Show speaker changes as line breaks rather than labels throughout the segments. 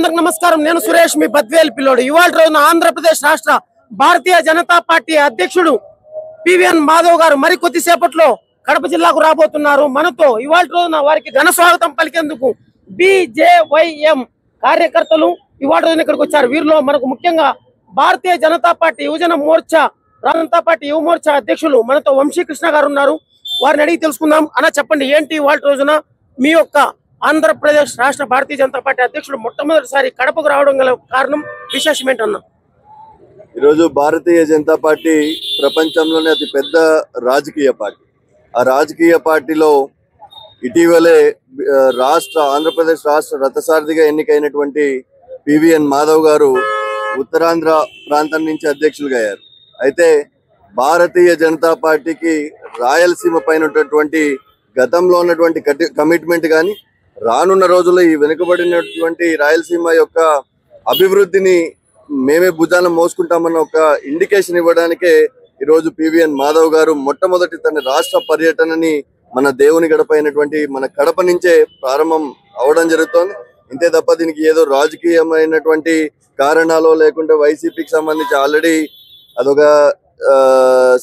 నమస్కారం, నేను సురేష్, మీ బద్వేల్ పిల్లోడు. ఇవాళ రోజున ఆంధ్రప్రదేశ్ రాష్ట్ర భారతీయ జనతా పార్టీ అధ్యక్షుడు పివిఎన్ మాధవ్ గారు మరి కొద్దిసేపట్లో కడప జిల్లాకు రాబోతున్నారు. మనతో ఇవాళ రోజున వారికి ఘన స్వాగతం పలికేందుకు బీజేవైఎం కార్యకర్తలు ఇవాళ రోజున ఇక్కడికి వచ్చారు. వీరిలో మనకు ముఖ్యంగా భారతీయ జనతా పార్టీ యువజన మోర్చా జనతా పార్టీ యువ మోర్చా అధ్యక్షులు మనతో వంశీకృష్ణ గారు ఉన్నారు. వారిని అడిగి తెలుసుకుందాం. అన్న, చెప్పండి, ఏంటి ఇవాళ రోజున మీ యొక్క ఆంధ్రప్రదేశ్ రాష్ట్ర భారతీయ జనతా పార్టీ అధ్యక్షుడు మొట్టమొదటిసారి కడపకు రావడం గల కారణం, విశేషం ఏంటన్నా?
ఈరోజు భారతీయ జనతా పార్టీ ప్రపంచంలోనే అతి పెద్ద రాజకీయ పార్టీ. ఆ రాజకీయ పార్టీలో ఇటీవలే ఆంధ్రప్రదేశ్ రాష్ట్ర రథసారథిగా ఎన్నికైనటువంటి పివిఎన్ మాధవ్ గారు ఉత్తరాంధ్ర ప్రాంతం నుంచి అధ్యక్షులుగా అయ్యారు. అయితే భారతీయ జనతా పార్టీకి రాయలసీమ పైన ఉన్నటువంటి గతంలో ఉన్నటువంటి కమిట్మెంట్ కానీ రానున్న రోజుల్లో ఈ వెనుకబడినటువంటి రాయలసీమ యొక్క అభివృద్ధిని మేమే భుజాన మోసుకుంటామన్న ఒక ఇండికేషన్ ఇవ్వడానికే ఈరోజు పివిఎన్ మాధవ్ గారు మొట్టమొదటి తన రాష్ట్ర పర్యటనని మన దేవుని గడప అయినటువంటి మన కడప నుంచే ప్రారంభం అవడం జరుగుతోంది. ఇంతే తప్ప దీనికి ఏదో రాజకీయమైనటువంటి కారణాలు లేకుంటే వైసీపీకి సంబంధించి ఆల్రెడీ అదొక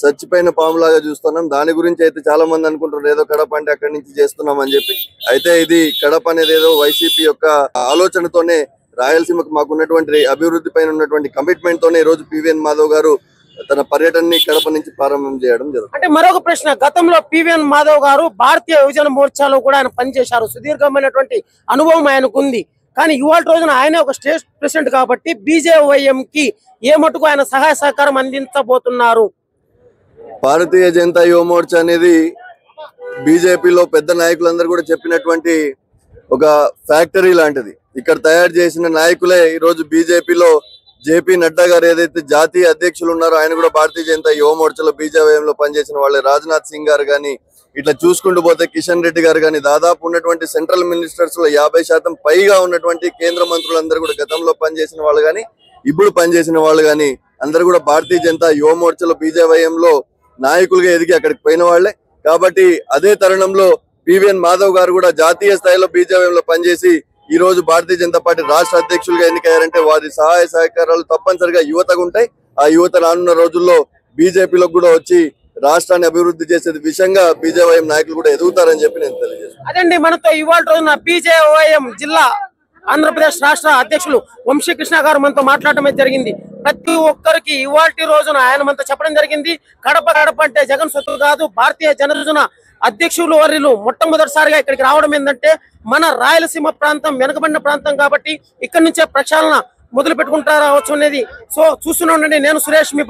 చచ్చిపోయిన పాములాగా చూస్తున్నాం. దాని గురించి అయితే చాలా మంది అనుకుంటున్నారు ఏదో కడప అంటే అక్కడి నుంచి చేస్తున్నాం అని చెప్పి. అయితే ఇది కడప అనేది ఏదో వైసీపీ యొక్క ఆలోచనతోనే రాయలసీమకు మాకున్నటువంటి అభివృద్ధి పైన ఉన్నటువంటి కమిట్మెంట్ తోనే ఈ రోజు పివిఎన్ మాధవ్ గారు తన పర్యటనని కడప నుంచి ప్రారంభం చేయడం జరుగుతుంది.
అంటే మరొక ప్రశ్న, గతంలో పివిఎన్ మాధవ్ గారు భారతీయ యువజన మోర్చాలో కూడా ఆయన పనిచేశారు. సుదీర్ఘమైనటువంటి అనుభవం ఆయనకు ఉంది. కానీ ఇవాళ రోజున ఆయన ఒక స్టేట్ ప్రెసిడెంట్ కాబట్టి బీజేవైఎం కి ఏ మటుకు ఆయన సహాయ సహకారం అందించబోతున్నారు?
భారతీయ జనతా యువ మోర్చా అనేది బీజేపీలో పెద్ద నాయకులందరూ కూడా చెప్పినటువంటి ఒక ఫ్యాక్టరీ లాంటిది. ఇక్కడ తయారు చేసిన నాయకులే ఈరోజు బీజేపీలో జేపీ నడ్డా గారు ఏదైతే జాతీయ అధ్యక్షులు ఉన్నారో ఆయన కూడా భారతీయ జనతా యువ మోర్చాలో బీజేవైఎంలో పనిచేసిన వాళ్ళే. రాజ్నాథ్ సింగ్ గారు కానీ ఇట్లా చూసుకుంటూ పోతే కిషన్ రెడ్డి గారు కానీ దాదాపు ఉన్నటువంటి సెంట్రల్ మినిస్టర్స్ లో 50% పైగా ఉన్నటువంటి కేంద్ర మంత్రులందరూ కూడా గతంలో పనిచేసిన వాళ్ళు కానీ ఇప్పుడు పనిచేసిన వాళ్ళు కానీ అందరూ కూడా భారతీయ జనతా యువ మోర్చాలో బీజేవైఎంలో నాయకులుగా ఎదిగి అక్కడికి పోయిన వాళ్లే. కాబట్టి అదే తరుణంలో పివిఎన్ మాధవ్ గారు కూడా జాతీయ స్థాయిలో బీజేవైఎంలో పనిచేసి ఈ రోజు భారతీయ జనతా పార్టీ రాష్ట్ర అధ్యక్షులుగా ఎన్నికయ్యారంటే వారి సహాయ సహకారాలు తప్పనిసరిగా యువతకు ఉంటాయి. ఆ యువత రానున్న రోజుల్లో బీజేపీలో కూడా వచ్చి రాష్ట్రాన్ని అభివృద్ధి చేసే విషయంగా బీజేవైఎం నాయకులు కూడా ఎదుగుతారని చెప్పి నేను తెలియజేస్తాను.
అదండి, మనతో ఇవాళ రోజున బీజేవైఎం జిల్లా ఆంధ్రప్రదేశ్ రాష్ట్ర అధ్యక్షులు వంశీకృష్ణ గారు మనతో మాట్లాడటమే జరిగింది. ప్రతి ఒక్కరికి ఇవాళ రోజున ఆయన మనతో చెప్పడం జరిగింది, కడప అంటే జగన్ సొత్తు కాదు, భారతీయ జనజన అధ్యక్షులు వర్యులు మొట్టమొదటిసారిగా ఇక్కడికి రావడం ఏంటంటే మన రాయలసీమ ప్రాంతం వెనుకబడిన ప్రాంతం కాబట్టి ఇక్కడి నుంచే ప్రక్షాళన మొదలు పెట్టుకుంటారా వచ్చు అనేది. సో చూస్తూనే ఉండండి. నేను సురేష్, మీ